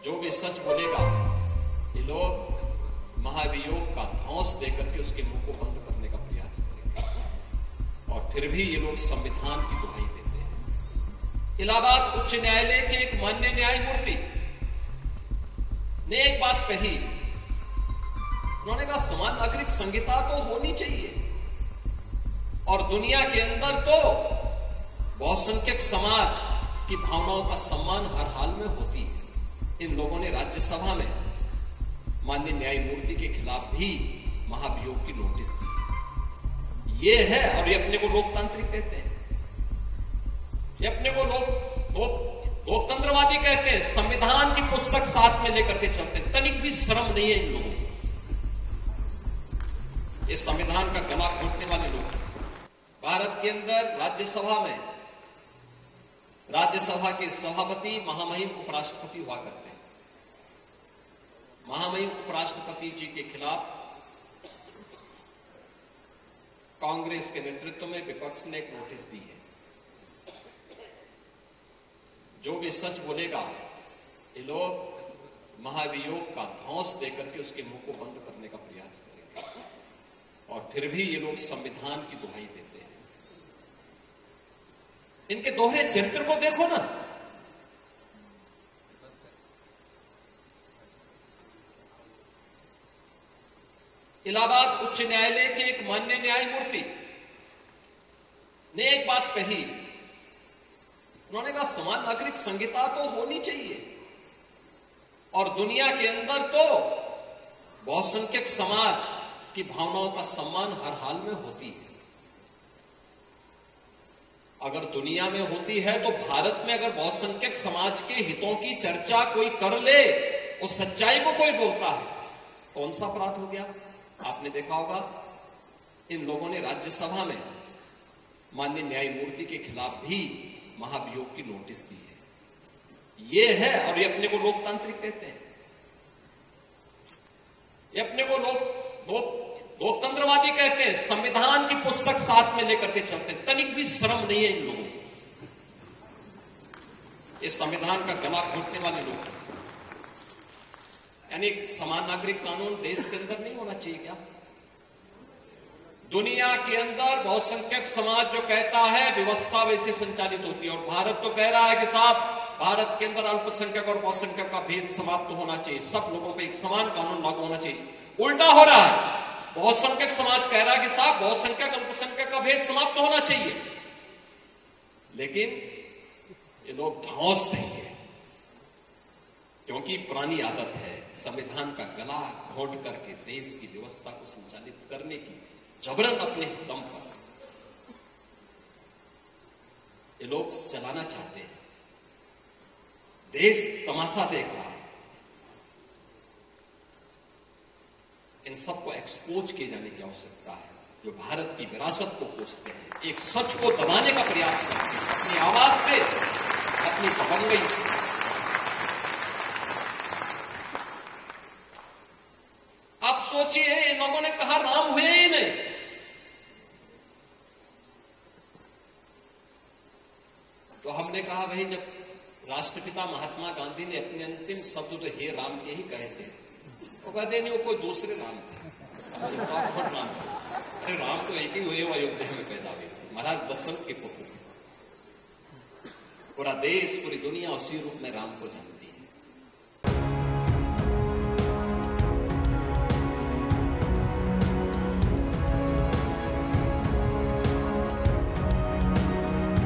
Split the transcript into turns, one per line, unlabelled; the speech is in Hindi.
जो भी सच बोलेगा ये लोग महाभियोग का धौंस देकर के उसके मुंह को बंद करने का प्रयास करेंगे और फिर भी ये लोग संविधान की दुहाई देते हैं। इलाहाबाद उच्च न्यायालय के एक माननीय न्यायमूर्ति ने एक बात कही, उन्होंने कहा समान नागरिक संहिता तो होनी चाहिए और दुनिया के अंदर तो बहुसंख्यक समाज की भावनाओं का सम्मान हर हाल में होती है। इन लोगों ने राज्यसभा में माननीय न्यायमूर्ति के खिलाफ भी महाभियोग की नोटिस दी। ये है, और ये अपने को लोकतांत्रिक कहते हैं, ये अपने को लोकतंत्रवादी कहते हैं, संविधान की पुस्तक साथ में लेकर के चलते हैं। तनिक भी शर्म नहीं है इन लोगों को। ये संविधान का गला घोंटने वाले लोग हैं। भारत के अंदर राज्यसभा में राज्यसभा के सभापति महामहिम उपराष्ट्रपति हुआ करते हैं। महामहिम उपराष्ट्रपति जी के खिलाफ कांग्रेस के नेतृत्व में विपक्ष ने एक नोटिस दी है। जो भी सच बोलेगा ये लोग महाभियोग का धौंस देकर के उसके मुंह को बंद करने का प्रयास करेंगे और फिर भी ये लोग संविधान की दुहाई देते हैं। इनके दोहरे चरित्र को देखो ना। इलाहाबाद उच्च न्यायालय के एक माननीय न्यायमूर्ति ने एक बात कही, उन्होंने कहा समान नागरिक संहिता तो होनी चाहिए और दुनिया के अंदर तो बहुसंख्यक समाज की भावनाओं का सम्मान हर हाल में होती है। अगर दुनिया में होती है तो भारत में अगर बहुसंख्यक समाज के हितों की चर्चा कोई कर ले, उस सच्चाई को कोई बोलता है, कौन सा अपराध हो गया? आपने देखा होगा इन लोगों ने राज्यसभा में माननीय न्यायमूर्ति के खिलाफ भी महाभियोग की नोटिस दी है। ये है, और ये अपने को लोकतांत्रिक कहते हैं, ये अपने को लोकतंत्रवादी कहते हैं, संविधान की पुस्तक साथ में लेकर के चलते हैं। तनिक भी शर्म नहीं है इन लोगों को। ये संविधान का गला घोंटने वाले लोग हैं। यानी समान नागरिक कानून देश के अंदर नहीं होना चाहिए क्या? दुनिया के अंदर बहुसंख्यक समाज जो कहता है व्यवस्था वैसे संचालित होती है और भारत तो कह रहा है कि साहब भारत के अंदर अल्पसंख्यक और बहुसंख्यक का भेद समाप्त होना चाहिए, सब लोगों पर एक समान कानून लागू होना चाहिए। उल्टा हो रहा है, बहुसंख्यक समाज कह रहा है कि साहब बहुसंख्यक अल्पसंख्यक का भेद समाप्त होना चाहिए, लेकिन ये लोग धौंस देंगे क्योंकि पुरानी आदत है संविधान का गला घोंट करके देश की व्यवस्था को संचालित करने की, जबरन अपने दम पर ये लोग चलाना चाहते हैं। देश तमाशा देख रहा है। इन सबको एक्सपोज किए जाने की आवश्यकता है, जो भारत की विरासत को कोसते हैं, एक सच को दबाने का प्रयास करते हैं अपनी आवाज से, अपनी दबंगई से। आप सोचिए, इन लोगों ने कहा राम हुए ही नहीं। तो हमने कहा भाई जब राष्ट्रपिता महात्मा गांधी ने अपने अंतिम शब्द तो हे राम के ही कहे थे, वो कहते नहीं वो कोई दूसरे राम थे, बहुत राम थे। अरे राम तो एक ही हुए, वो अयोध्या में पैदा हुए थे, महाराज दशरथ के पुत्र। पूरा देश पूरी दुनिया उसी रूप में राम को जानती है।